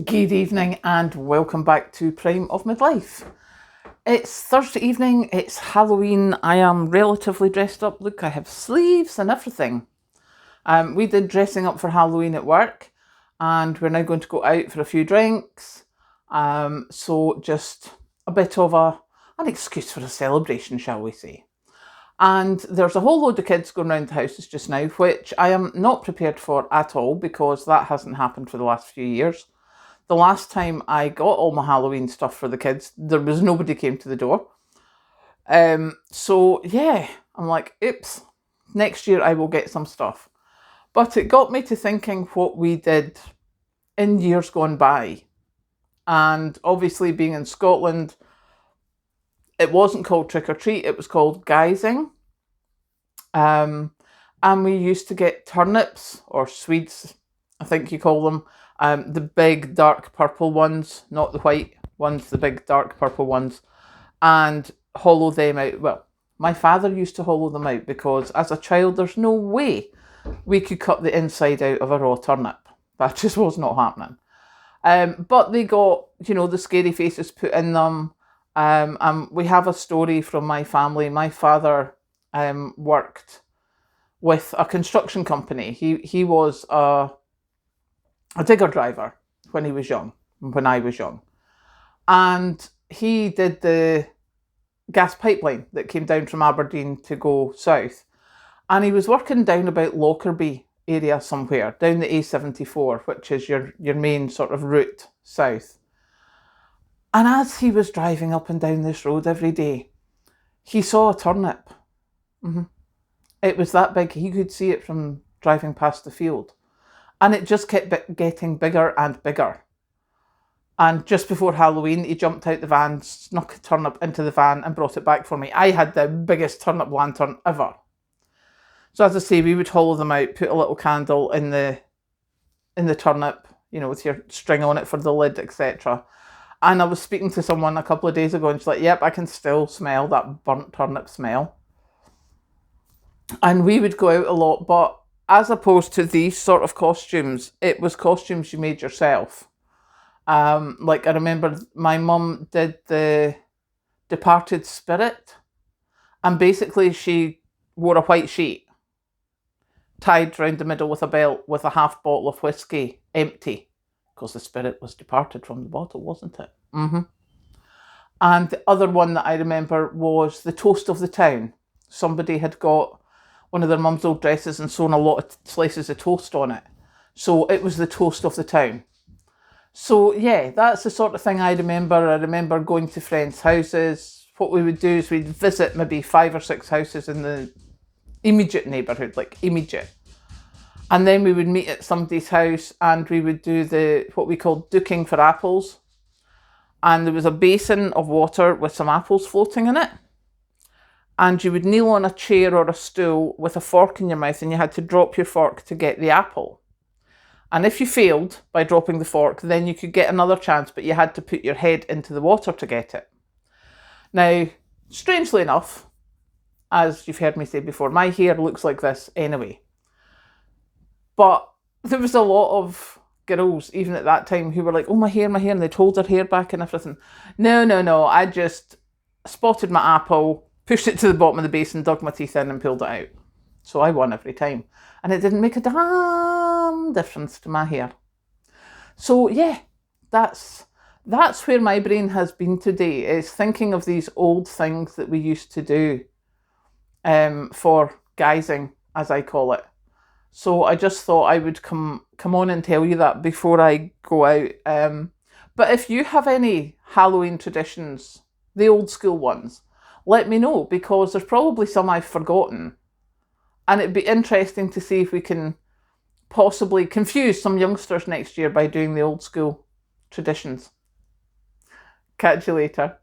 Good evening and welcome back to Prime of Midlife. It's Thursday evening, it's Halloween, I am relatively dressed up. Look, I have sleeves and everything. We did dressing up for Halloween at work and we're now going to go out for a few drinks. So just a bit of an excuse for a celebration, shall we say. And there's a whole load of kids going around the houses just now, which I am not prepared for at all because that hasn't happened for the last few years. The last time I got all my Halloween stuff for the kids, there was nobody came to the door. So yeah, I'm like, oops, next year I will get some stuff. But it got me to thinking what we did in years gone by. And obviously being in Scotland, it wasn't called trick or treat, it was called guising. And we used to get turnips or swedes, I think you call them. The big dark purple ones, not the white ones, the big dark purple ones, and hollow them out. Well, my father used to hollow them out because as a child, there's no way we could cut the inside out of a raw turnip. That just was not happening. But they got, the scary faces put in them. We have a story from my family. My father worked with a construction company. He was a digger driver when he was young, when I was young. And he did the gas pipeline that came down from Aberdeen to go south. And he was working down about Lockerbie area somewhere, down the A74, which is your main sort of route south. And as he was driving up and down this road every day, he saw a turnip. It was that big, he could see it from driving past the field. And it just kept getting bigger and bigger. And just before Halloween, he jumped out the van, snuck a turnip into the van and brought it back for me. I had the biggest turnip lantern ever. So as I say, we would hollow them out, put a little candle in the turnip, with your string on it for the lid, etc. And I was speaking to someone a couple of days ago and she's like, yep, I can still smell that burnt turnip smell. And we would go out a lot, but as opposed to these sort of costumes, it was costumes you made yourself. Like I remember my mum did the departed spirit, and basically she wore a white sheet tied round the middle with a belt with a half bottle of whiskey empty, because the spirit was departed from the bottle, wasn't it? And the other one that I remember was the toast of the town. Somebody had got one of their mum's old dresses and sewn a lot of slices of toast on it. So it was the toast of the town. So yeah, that's the sort of thing I remember. I remember going to friends' houses. What we would do is we'd visit maybe 5 or 6 houses in the immediate neighbourhood, like immediate. And then we would meet at somebody's house and we would do what we called duking for apples. And there was a basin of water with some apples floating in it. And you would kneel on a chair or a stool with a fork in your mouth and you had to drop your fork to get the apple. And if you failed by dropping the fork, then you could get another chance, but you had to put your head into the water to get it. Now, strangely enough, as you've heard me say before, my hair looks like this anyway. But there was a lot of girls, even at that time, who were like, oh, my hair, and they'd hold their hair back and everything. No, I just spotted my apple, pushed it to the bottom of the basin, dug my teeth in and pulled it out. So I won every time. And it didn't make a damn difference to my hair. So yeah, that's where my brain has been today, is thinking of these old things that we used to do for guising, as I call it. So I just thought I would come on and tell you that before I go out. But if you have any Halloween traditions, the old school ones, let me know, because there's probably some I've forgotten. And it'd be interesting to see if we can possibly confuse some youngsters next year by doing the old school traditions. Catch you later.